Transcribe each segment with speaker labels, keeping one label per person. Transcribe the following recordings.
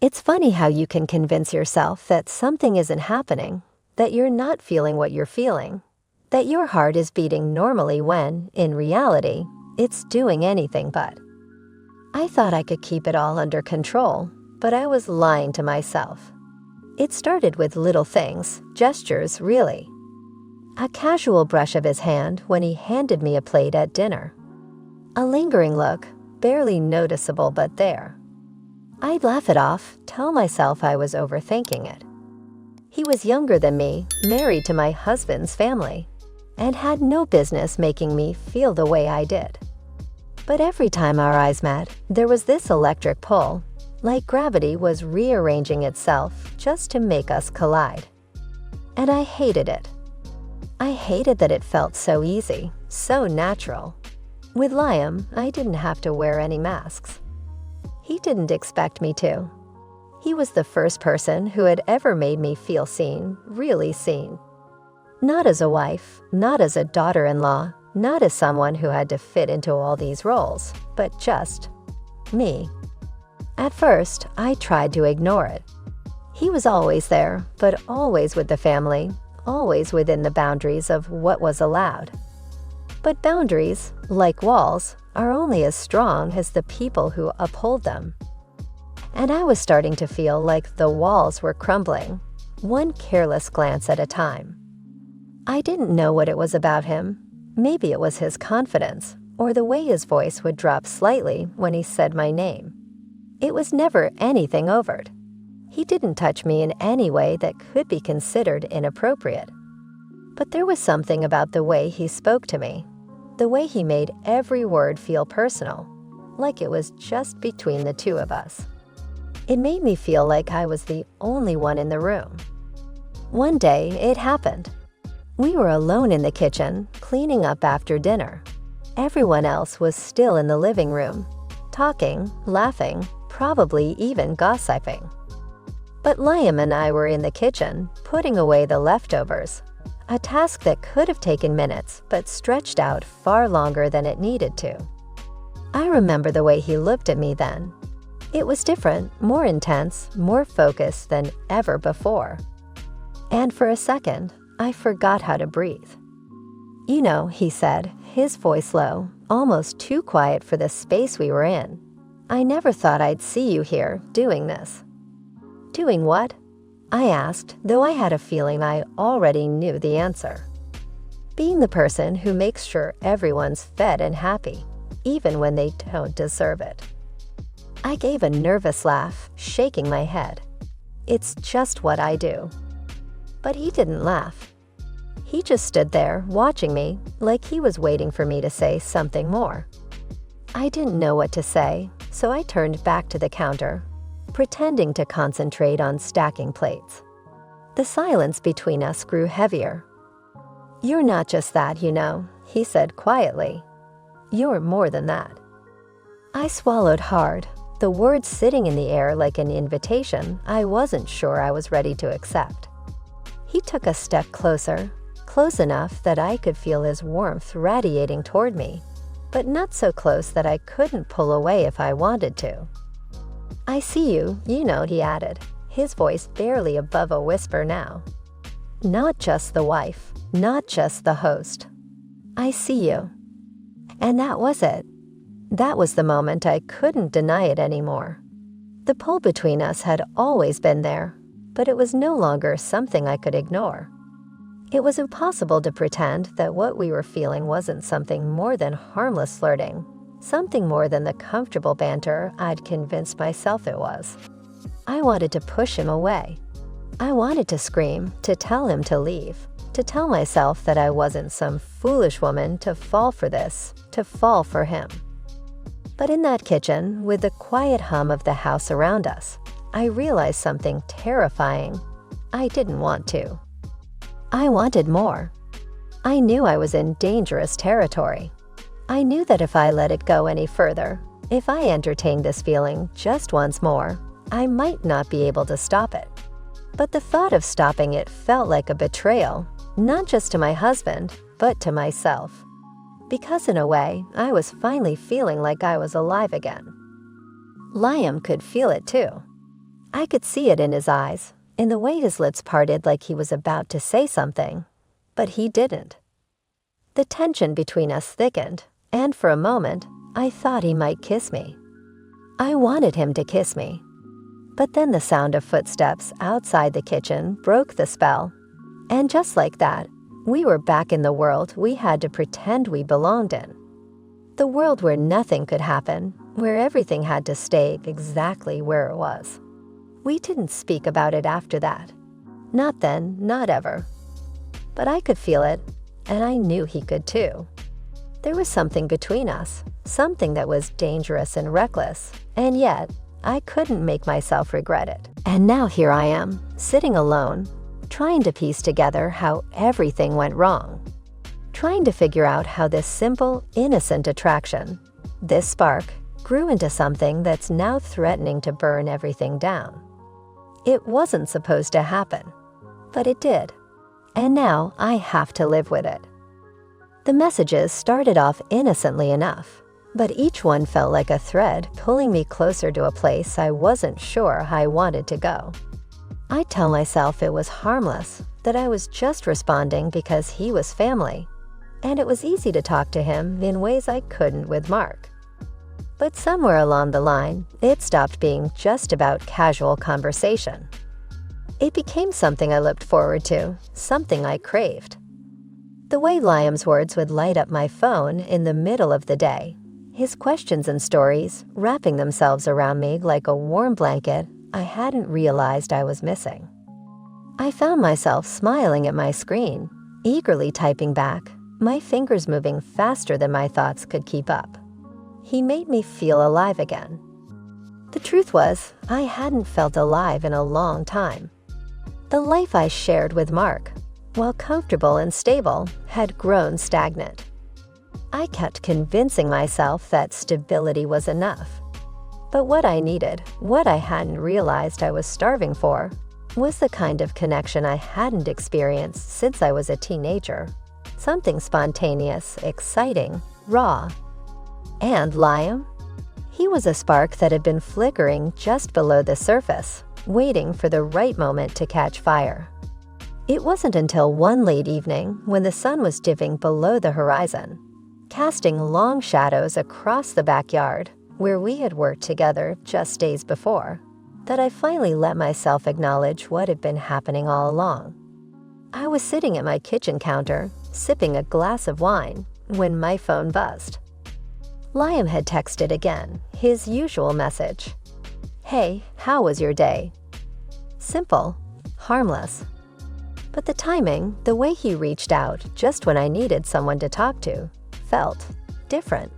Speaker 1: It's funny how you can convince yourself that something isn't happening, that you're not feeling what you're feeling, that your heart is beating normally when, in reality, it's doing anything but. I thought I could keep it all under control, but I was lying to myself. It started with little things, gestures really. A casual brush of his hand when he handed me a plate at dinner. A lingering look, barely noticeable but there. I'd laugh it off, tell myself I was overthinking it. He was younger than me, married to my husband's family, and had no business making me feel the way I did. But every time our eyes met, there was this electric pull, like gravity was rearranging itself just to make us collide. And I hated it. I hated that it felt so easy, so natural. With Liam, I didn't have to wear any masks. He didn't expect me to. He was the first person who had ever made me feel seen, really seen. Not as a wife, not as a daughter-in-law, not as someone who had to fit into all these roles, but just me. At first, I tried to ignore it. He was always there, but always with the family, always within the boundaries of what was allowed. But boundaries, like walls, are only as strong as the people who uphold them. And I was starting to feel like the walls were crumbling, one careless glance at a time. I didn't know what it was about him. Maybe it was his confidence, or the way his voice would drop slightly when he said my name. It was never anything overt. He didn't touch me in any way that could be considered inappropriate. But there was something about the way he spoke to me, the way he made every word feel personal, like it was just between the two of us. It made me feel like I was the only one in the room. One day, it happened. We were alone in the kitchen, cleaning up after dinner. Everyone else was still in the living room, talking, laughing, probably even gossiping. But Liam and I were in the kitchen, putting away the leftovers, a task that could have taken minutes but stretched out far longer than it needed to. I remember the way he looked at me then. It was different, more intense, more focused than ever before. And for a second, I forgot how to breathe. "You know," he said, his voice low, almost too quiet for the space we were in. "I never thought I'd see you here, doing this." "Doing what?" I asked, though I had a feeling I already knew the answer. "Being the person who makes sure everyone's fed and happy, even when they don't deserve it." I gave a nervous laugh, shaking my head. "It's just what I do." But he didn't laugh. He just stood there, watching me, like he was waiting for me to say something more. I didn't know what to say, so I turned back to the counter, pretending to concentrate on stacking plates. The silence between us grew heavier. "You're not just that, you know," he said quietly. "You're more than that." I swallowed hard, the words sitting in the air like an invitation I wasn't sure I was ready to accept. He took a step closer, close enough that I could feel his warmth radiating toward me, but not so close that I couldn't pull away if I wanted to. "I see you, you know," he added, his voice barely above a whisper now. "Not just the wife, not just the host. I see you." And that was it. That was the moment I couldn't deny it anymore. The pull between us had always been there, but it was no longer something I could ignore. It was impossible to pretend that what we were feeling wasn't something more than harmless flirting, something more than the comfortable banter I'd convinced myself it was. I wanted to push him away. I wanted to scream, to tell him to leave, to tell myself that I wasn't some foolish woman to fall for this, to fall for him. But in that kitchen, with the quiet hum of the house around us, I realized something terrifying. I didn't want to. I wanted more. I knew I was in dangerous territory. I knew that if I let it go any further, if I entertained this feeling just once more, I might not be able to stop it. But the thought of stopping it felt like a betrayal, not just to my husband, but to myself. Because in a way, I was finally feeling like I was alive again. Liam could feel it too. I could see it in his eyes, in the way his lips parted like he was about to say something, but he didn't. The tension between us thickened, and for a moment, I thought he might kiss me. I wanted him to kiss me. But then the sound of footsteps outside the kitchen broke the spell, and just like that, we were back in the world we had to pretend we belonged in. The world where nothing could happen, where everything had to stay exactly where it was. We didn't speak about it after that. Not then, not ever. But I could feel it, and I knew he could too. There was something between us, something that was dangerous and reckless, and yet I couldn't make myself regret it. And now here I am, sitting alone, trying to piece together how everything went wrong. Trying to figure out how this simple, innocent attraction, this spark, grew into something that's now threatening to burn everything down. It wasn't supposed to happen, but it did. And now I have to live with it. The messages started off innocently enough, but each one felt like a thread pulling me closer to a place I wasn't sure I wanted to go. I tell myself it was harmless, that I was just responding because he was family, and it was easy to talk to him in ways I couldn't with Mark. But somewhere along the line, it stopped being just about casual conversation. It became something I looked forward to, something I craved. The way Liam's words would light up my phone in the middle of the day, his questions and stories wrapping themselves around me like a warm blanket I hadn't realized I was missing. I found myself smiling at my screen, eagerly typing back, my fingers moving faster than my thoughts could keep up. He made me feel alive again. The truth was, I hadn't felt alive in a long time. The life I shared with Mark, while comfortable and stable, had grown stagnant. I kept convincing myself that stability was enough. But what I needed, what I hadn't realized I was starving for, was the kind of connection I hadn't experienced since I was a teenager. Something spontaneous, exciting, raw. And Liam? He was a spark that had been flickering just below the surface, waiting for the right moment to catch fire. It wasn't until one late evening when the sun was dipping below the horizon, casting long shadows across the backyard where we had worked together just days before, that I finally let myself acknowledge what had been happening all along. I was sitting at my kitchen counter, sipping a glass of wine, when my phone buzzed. Liam had texted again, his usual message. "Hey, how was your day?" Simple, harmless. But the timing, the way he reached out just when I needed someone to talk to, felt different.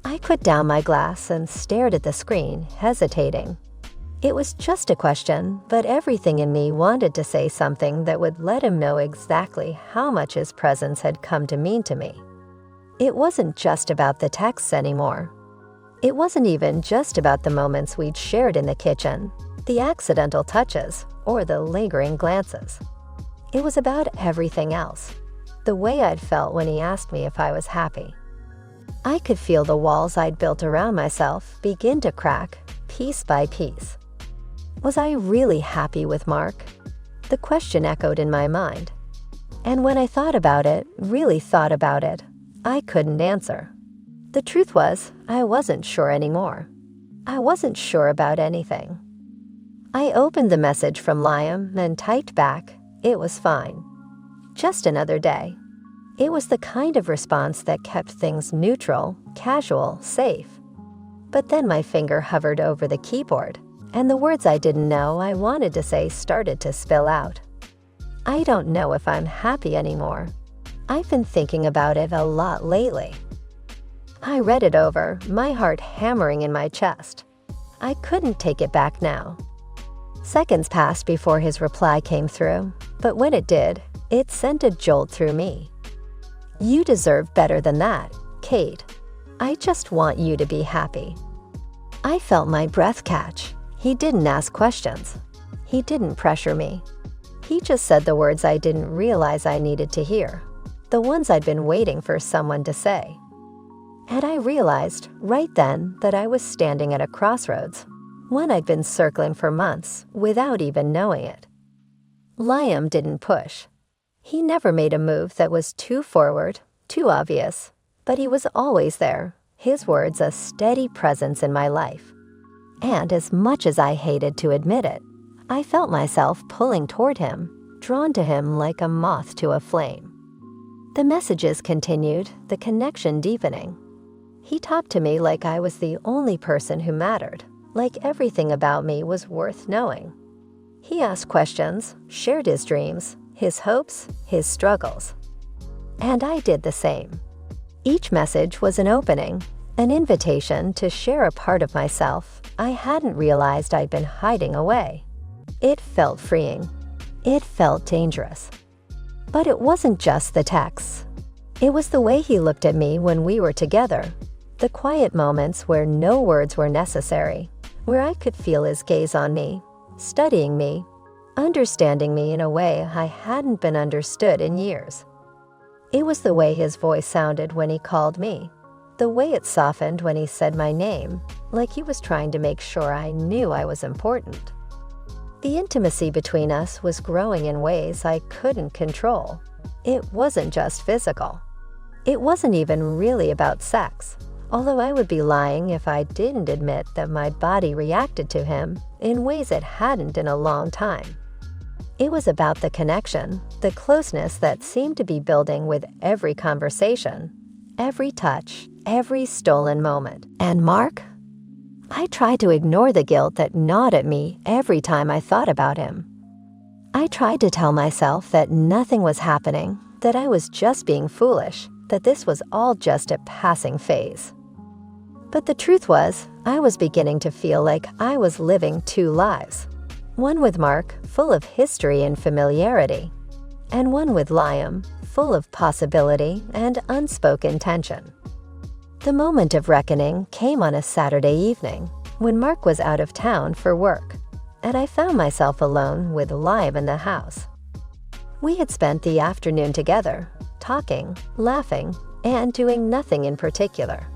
Speaker 1: I put down my glass and stared at the screen, hesitating. It was just a question, but everything in me wanted to say something that would let him know exactly how much his presence had come to mean to me. It wasn't just about the texts anymore. It wasn't even just about the moments we'd shared in the kitchen, the accidental touches, or the lingering glances. It was about everything else, the way I'd felt when he asked me if I was happy. I could feel the walls I'd built around myself begin to crack, piece by piece. Was I really happy with Mark? The question echoed in my mind. And when I thought about it, really thought about it, I couldn't answer. The truth was, I wasn't sure anymore. I wasn't sure about anything. I opened the message from Liam and typed back, "It was fine. Just another day." It was the kind of response that kept things neutral, casual, safe. But then my finger hovered over the keyboard, and the words I didn't know I wanted to say started to spill out. I don't know if I'm happy anymore. I've been thinking about it a lot lately. I read it over, my heart hammering in my chest. I couldn't take it back now. Seconds passed before his reply came through, but when it did, it sent a jolt through me. "You deserve better than that, Kate. I just want you to be happy." I felt my breath catch. He didn't ask questions. He didn't pressure me. He just said the words I didn't realize I needed to hear, the ones I'd been waiting for someone to say. And I realized right then that I was standing at a crossroads, one I'd been circling for months without even knowing it. Liam didn't push. He never made a move that was too forward, too obvious, but he was always there, his words a steady presence in my life. And as much as I hated to admit it, I felt myself pulling toward him, drawn to him like a moth to a flame. The messages continued, the connection deepening. He talked to me like I was the only person who mattered, like everything about me was worth knowing. He asked questions, shared his dreams, his hopes, his struggles. And I did the same. Each message was an opening, an invitation to share a part of myself I hadn't realized I'd been hiding away. It felt freeing. It felt dangerous. But it wasn't just the texts. It was the way he looked at me when we were together, the quiet moments where no words were necessary, where I could feel his gaze on me, studying me, understanding me in a way I hadn't been understood in years. It was the way his voice sounded when he called me, the way it softened when he said my name, like he was trying to make sure I knew I was important. The intimacy between us was growing in ways I couldn't control. It wasn't just physical. It wasn't even really about sex, although I would be lying if I didn't admit that my body reacted to him in ways it hadn't in a long time. It was about the connection, the closeness that seemed to be building with every conversation, every touch, every stolen moment. And Mark? I tried to ignore the guilt that gnawed at me every time I thought about him. I tried to tell myself that nothing was happening, that I was just being foolish, that this was all just a passing phase. But the truth was, I was beginning to feel like I was living two lives. One with Mark, full of history and familiarity, and one with Liam, full of possibility and unspoken tension. The moment of reckoning came on a Saturday evening, when Mark was out of town for work, and I found myself alone with Liam in the house. We had spent the afternoon together, talking, laughing, and doing nothing in particular.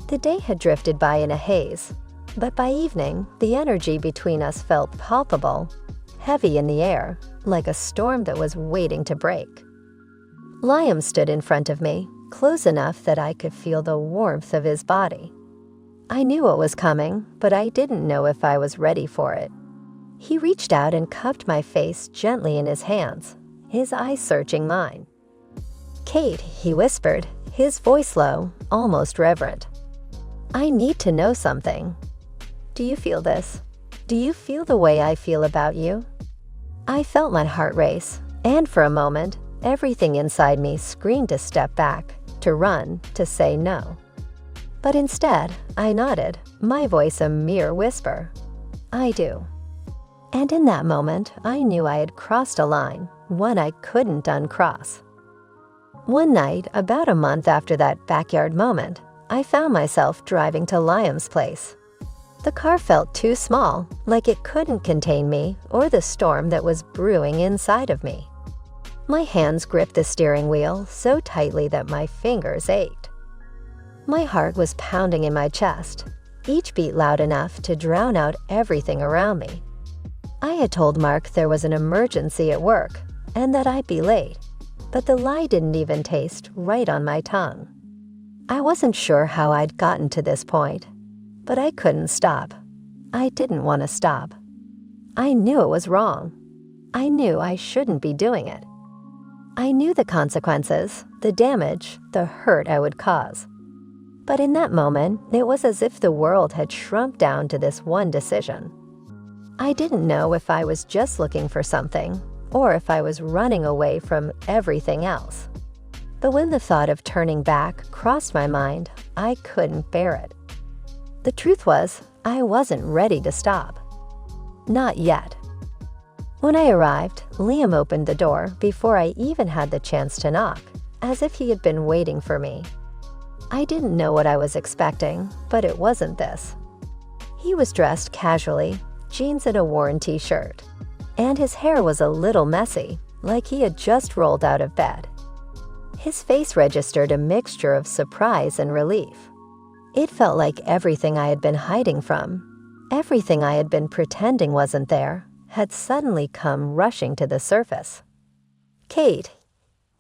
Speaker 1: The day had drifted by in a haze, but by evening, the energy between us felt palpable, heavy in the air, like a storm that was waiting to break. Liam stood in front of me, close enough that I could feel the warmth of his body. I knew what was coming, but I didn't know if I was ready for it. He reached out and cupped my face gently in his hands, his eyes searching mine. "Kate," he whispered, his voice low, almost reverent. "I need to know something. Do you feel this? Do you feel the way I feel about you?" I felt my heart race, and for a moment, everything inside me screamed to step back, to run, to say no. But instead, I nodded, my voice a mere whisper. "I do." And in that moment, I knew I had crossed a line, one I couldn't uncross. One night, about a month after that backyard moment, I found myself driving to Liam's place. The car felt too small, like it couldn't contain me or the storm that was brewing inside of me. My hands gripped the steering wheel so tightly that my fingers ached. My heart was pounding in my chest, each beat loud enough to drown out everything around me. I had told Mark there was an emergency at work and that I'd be late, but the lie didn't even taste right on my tongue. I wasn't sure how I'd gotten to this point, but I couldn't stop. I didn't want to stop. I knew it was wrong. I knew I shouldn't be doing it. I knew the consequences, the damage, the hurt I would cause. But in that moment, it was as if the world had shrunk down to this one decision. I didn't know if I was just looking for something, or if I was running away from everything else. But when the thought of turning back crossed my mind, I couldn't bear it. The truth was, I wasn't ready to stop. Not yet. When I arrived, Liam opened the door before I even had the chance to knock, as if he had been waiting for me. I didn't know what I was expecting, but it wasn't this. He was dressed casually, jeans and a worn t-shirt, and his hair was a little messy, like he had just rolled out of bed. His face registered a mixture of surprise and relief. It felt like everything I had been hiding from, Everything I had been pretending wasn't there had suddenly come rushing to the surface. "Kate,"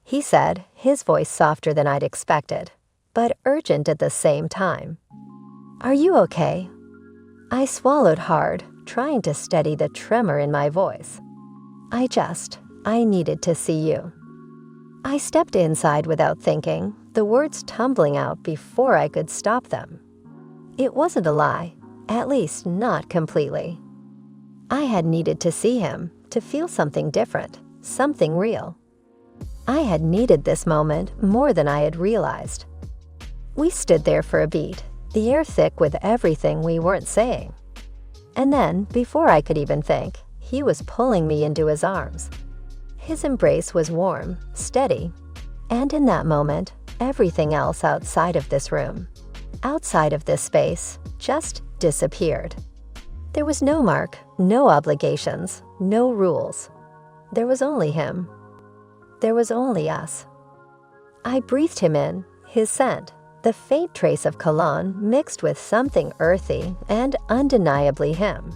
Speaker 1: he said, his voice softer than I'd expected, but urgent at the same time. "Are you okay?" I swallowed hard, trying to steady the tremor in my voice. I needed to see you." I stepped inside without thinking, the words tumbling out before I could stop them. It wasn't a lie, at least not completely. I had needed to see him, to feel something different, something real. I had needed this moment more than I had realized. We stood there for a beat, the air thick with everything we weren't saying. And then, before I could even think, he was pulling me into his arms. His embrace was warm, steady, and in that moment, everything else outside of this room, outside of this space, just disappeared. There was no Mark, no obligations, no rules. There was only him. There was only us. I breathed him in, his scent, the faint trace of cologne mixed with something earthy and undeniably him.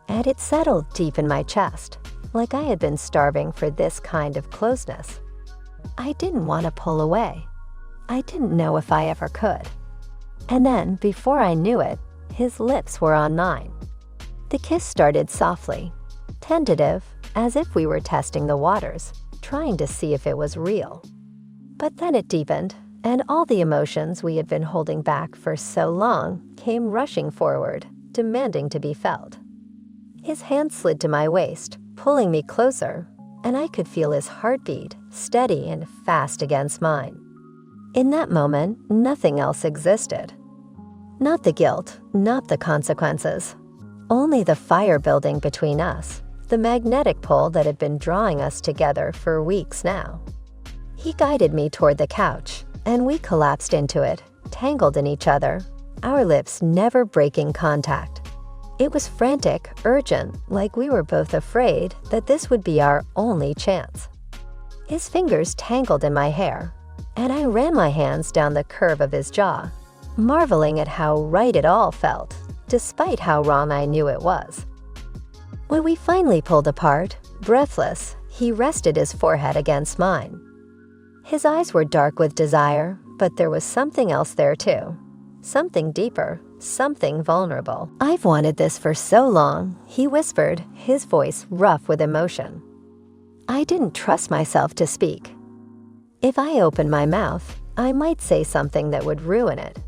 Speaker 1: And it settled deep in my chest, like I had been starving for this kind of closeness. I didn't want to pull away. I didn't know if I ever could. And then, before I knew it, his lips were on mine. The kiss started softly, tentative, as if we were testing the waters, trying to see if it was real. But then it deepened, and all the emotions we had been holding back for so long came rushing forward, demanding to be felt. His hand slid to my waist, pulling me closer, and I could feel his heartbeat, steady and fast against mine. In that moment, nothing else existed. Not the guilt, not the consequences. Only the fire building between us, the magnetic pull that had been drawing us together for weeks now. He guided me toward the couch, and we collapsed into it, tangled in each other, our lips never breaking contact. It was frantic, urgent, like we were both afraid that this would be our only chance. His fingers tangled in my hair, and I ran my hands down the curve of his jaw, marveling at how right it all felt, despite how wrong I knew it was. When we finally pulled apart, breathless, he rested his forehead against mine. His eyes were dark with desire, but there was something else there too. Something deeper, something vulnerable. "I've wanted this for so long," he whispered, his voice rough with emotion. I didn't trust myself to speak. If I opened my mouth, I might say something that would ruin it.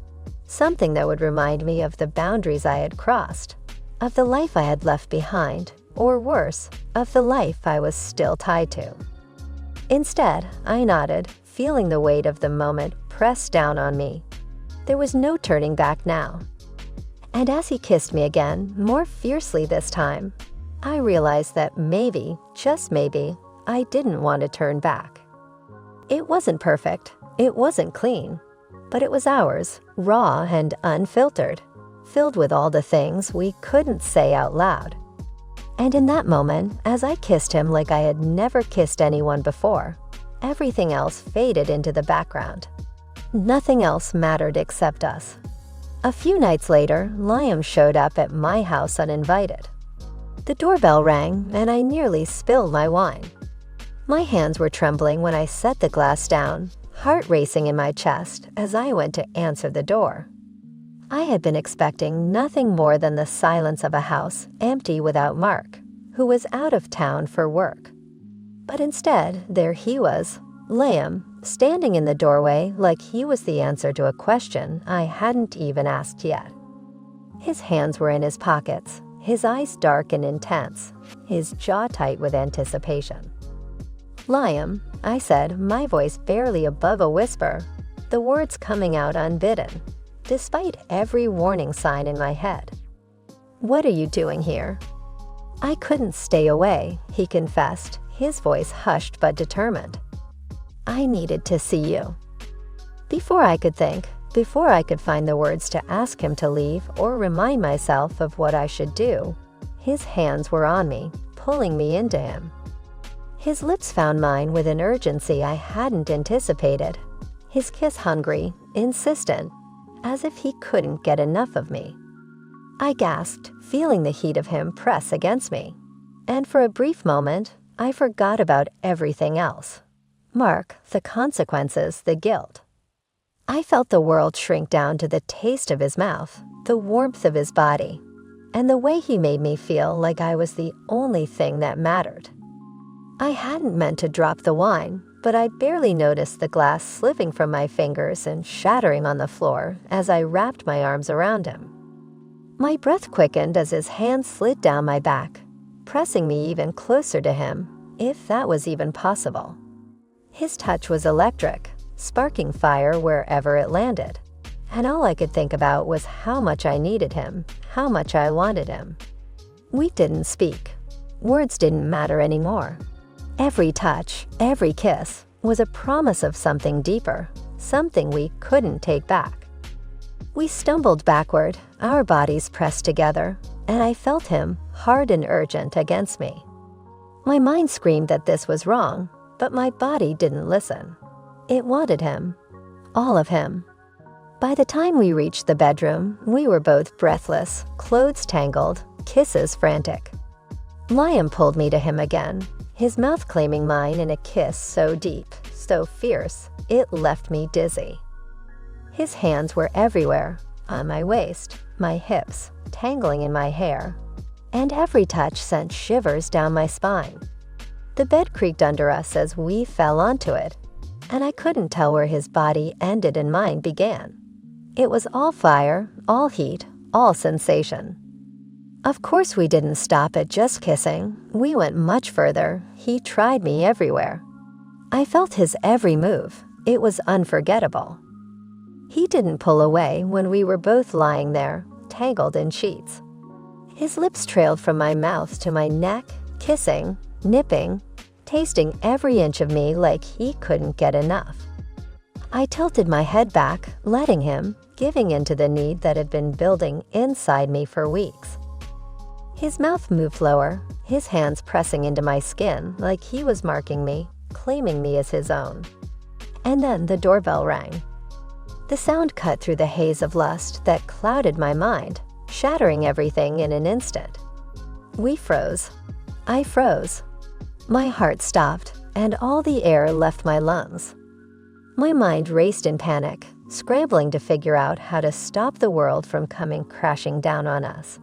Speaker 1: Something that would remind me of the boundaries I had crossed, of the life I had left behind, or worse, of the life I was still tied to. Instead, I nodded, feeling the weight of the moment press down on me. There was no turning back now. And as he kissed me again, more fiercely this time, I realized that maybe, just maybe, I didn't want to turn back. It wasn't perfect, it wasn't clean, but it was ours, raw and unfiltered, filled with all the things we couldn't say out loud. And in that moment, as I kissed him like I had never kissed anyone before, everything else faded into the background. Nothing else mattered except us. A few nights later, Liam showed up at my house uninvited. The doorbell rang, and I nearly spilled my wine. My hands were trembling when I set the glass down, heart racing in my chest as I went to answer the door. I had been expecting nothing more than the silence of a house empty without Mark, who was out of town for work. But instead, there he was, Liam, standing in the doorway like he was the answer to a question I hadn't even asked yet. His hands were in his pockets, his eyes dark and intense, his jaw tight with anticipation. "Liam," I said, my voice barely above a whisper, the words coming out unbidden, despite every warning sign in my head. "What are you doing here?" "I couldn't stay away," he confessed, his voice hushed but determined. "I needed to see you." Before I could think, before I could find the words to ask him to leave or remind myself of what I should do, his hands were on me, pulling me into him. His lips found mine with an urgency I hadn't anticipated, his kiss hungry, insistent, as if he couldn't get enough of me. I gasped, feeling the heat of him press against me. And for a brief moment, I forgot about everything else. Mark, the consequences, the guilt. I felt the world shrink down to the taste of his mouth, the warmth of his body, and the way he made me feel like I was the only thing that mattered. I hadn't meant to drop the wine, but I barely noticed the glass slipping from my fingers and shattering on the floor as I wrapped my arms around him. My breath quickened as his hand slid down my back, pressing me even closer to him, if that was even possible. His touch was electric, sparking fire wherever it landed, and all I could think about was how much I needed him, how much I wanted him. We didn't speak. Words didn't matter anymore. Every touch, every kiss, was a promise of something deeper, something we couldn't take back. We stumbled backward, our bodies pressed together, and I felt him, hard and urgent, against me. My mind screamed that this was wrong, but my body didn't listen. It wanted him, all of him. By the time we reached the bedroom, we were both breathless, clothes tangled, kisses frantic. Liam pulled me to him again, his mouth claiming mine in a kiss so deep, so fierce, it left me dizzy. His hands were everywhere, on my waist, my hips, tangling in my hair, and every touch sent shivers down my spine. The bed creaked under us as we fell onto it, and I couldn't tell where his body ended and mine began. It was all fire, all heat, all sensation. Of course we didn't stop at just kissing. We went much further. He tried me everywhere. I felt his every move. It was unforgettable. He didn't pull away when we were both lying there, tangled in sheets. His lips trailed from my mouth to my neck, kissing, nipping, tasting every inch of me like he couldn't get enough. I tilted my head back, letting him, giving in to the need that had been building inside me for weeks. His mouth moved lower, his hands pressing into my skin like he was marking me, claiming me as his own. And then the doorbell rang. The sound cut through the haze of lust that clouded my mind, shattering everything in an instant. We froze. I froze. My heart stopped, and all the air left my lungs. My mind raced in panic, scrambling to figure out how to stop the world from coming crashing down on us.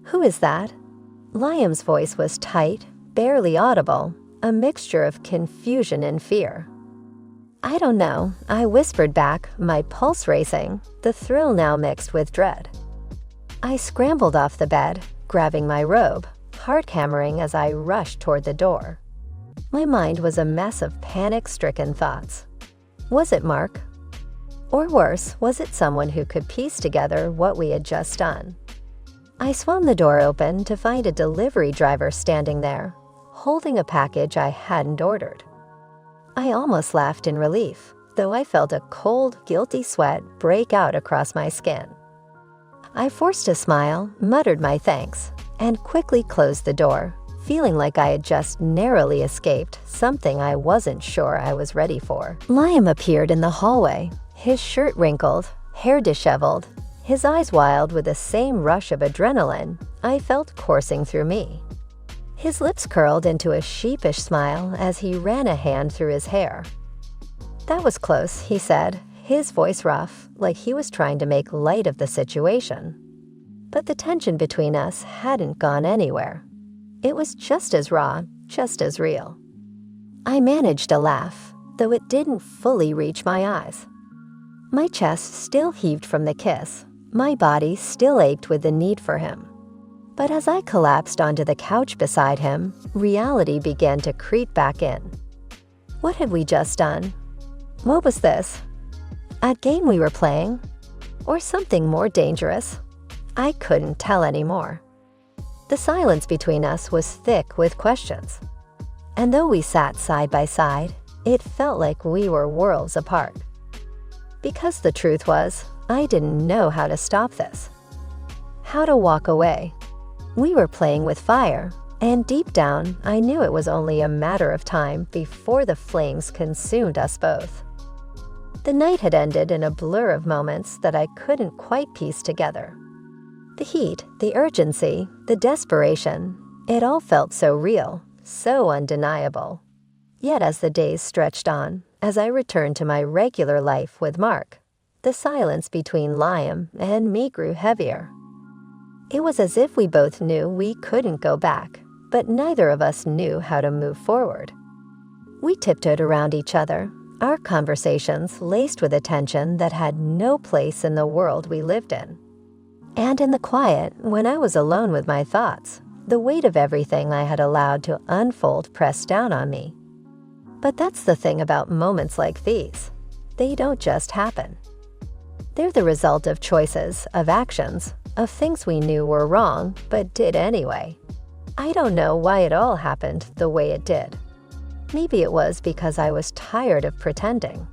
Speaker 1: "Who is that?" Liam's voice was tight, barely audible, a mixture of confusion and fear. "I don't know," I whispered back, my pulse racing, the thrill now mixed with dread. I scrambled off the bed, grabbing my robe, heart hammering as I rushed toward the door. My mind was a mess of panic-stricken thoughts. Was it Mark? Or worse, was it someone who could piece together what we had just done? I swung the door open to find a delivery driver standing there, holding a package I hadn't ordered. I almost laughed in relief, though I felt a cold, guilty sweat break out across my skin. I forced a smile, muttered my thanks, and quickly closed the door, feeling like I had just narrowly escaped something I wasn't sure I was ready for. Liam appeared in the hallway, his shirt wrinkled, hair disheveled, his eyes wild with the same rush of adrenaline I felt coursing through me. His lips curled into a sheepish smile as he ran a hand through his hair. "That was close," he said, his voice rough, like he was trying to make light of the situation. But the tension between us hadn't gone anywhere. It was just as raw, just as real. I managed a laugh, though it didn't fully reach my eyes. My chest still heaved from the kiss, my body still ached with the need for him. But as I collapsed onto the couch beside him, reality began to creep back in. What had we just done? What was this? A game we were playing? Or something more dangerous? I couldn't tell anymore. The silence between us was thick with questions. And though we sat side by side, it felt like we were worlds apart. Because the truth was, I didn't know how to stop this. How to walk away. We were playing with fire, and deep down, I knew it was only a matter of time before the flames consumed us both. The night had ended in a blur of moments that I couldn't quite piece together. The heat, the urgency, the desperation, it all felt so real, so undeniable. Yet as the days stretched on, as I returned to my regular life with Mark, the silence between Liam and me grew heavier. It was as if we both knew we couldn't go back, but neither of us knew how to move forward. We tiptoed around each other, our conversations laced with attention that had no place in the world we lived in. And in the quiet, when I was alone with my thoughts, the weight of everything I had allowed to unfold pressed down on me. But that's the thing about moments like these. They don't just happen. They're the result of choices, of actions, of things we knew were wrong, but did anyway. I don't know why it all happened the way it did. Maybe it was because I was tired of pretending.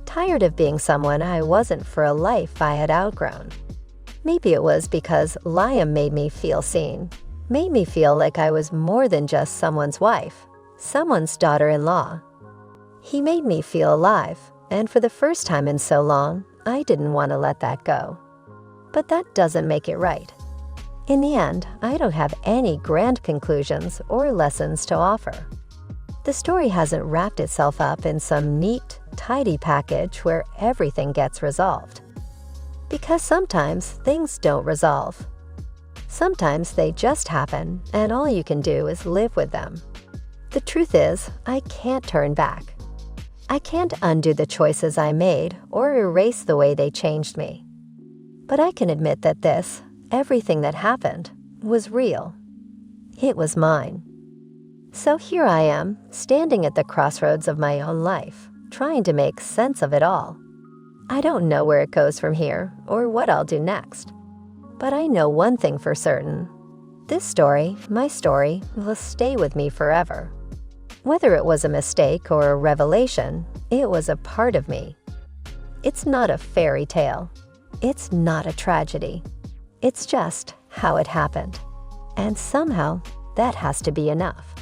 Speaker 1: Tired of being someone I wasn't for a life I had outgrown. Maybe it was because Liam made me feel seen, made me feel like I was more than just someone's wife, someone's daughter-in-law. He made me feel alive, and for the first time in so long, I didn't want to let that go. But that doesn't make it right. In the end, I don't have any grand conclusions or lessons to offer. The story hasn't wrapped itself up in some neat, tidy package where everything gets resolved. Because sometimes things don't resolve. Sometimes they just happen, and all you can do is live with them. The truth is, I can't turn back. I can't undo the choices I made or erase the way they changed me. But I can admit that everything that happened, was real. It was mine. So here I am, standing at the crossroads of my own life, trying to make sense of it all. I don't know where it goes from here or what I'll do next. But I know one thing for certain. This story, my story, will stay with me forever. Whether it was a mistake or a revelation, it was a part of me. It's not a fairy tale. It's not a tragedy. It's just how it happened. And somehow, that has to be enough.